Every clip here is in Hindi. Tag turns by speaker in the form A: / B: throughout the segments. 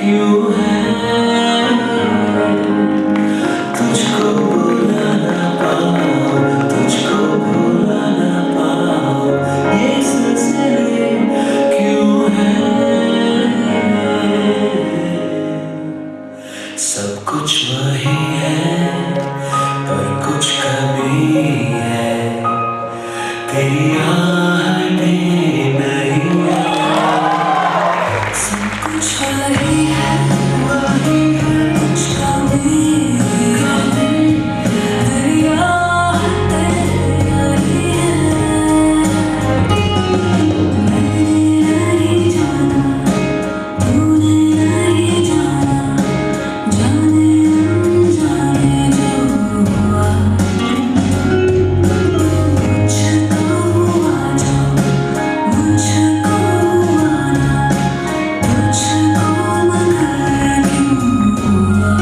A: क्यों है तुझको भुला ना पाऊं, तुझको भुला ना पाऊं, ये सिलसिले क्यों है। सब कुछ वही है पर कुछ कमी है, तेरी आहटें नहीं है। सब कुछ वही है कुछ कमी है, तेरी आहटें नहीं है। मैंने नहीं जाना, तूने नहीं जाना, जाने अनजाने जो हुआ। मुझको हुआ जो मुझको हुआ ना, तुझको मगर क्यों हुआ।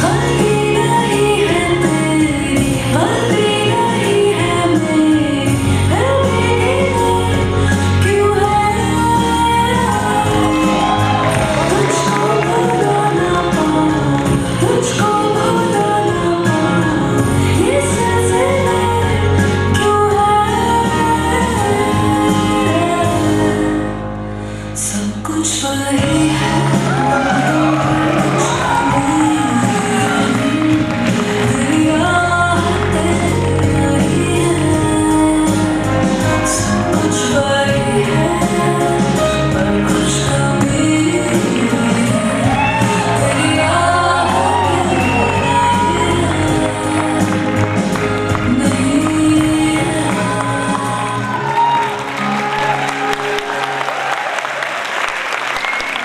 A: गलती नहीं है तेरी, गलती नहीं है मेरी, फिर भी क्यों है। तुझको भुला ना पाऊं, तुझको भुला ना पाऊं, ये सिलसिले क्यों है। सब कुछ वही है कुछ कमी है, तेरी आहटें नहीं है। सब कुछ वही है पर कुछ कमी है, तेरी आहटें नहीं है।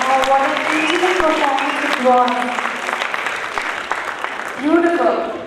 B: Oh, what a beautiful performance it was. Beautiful.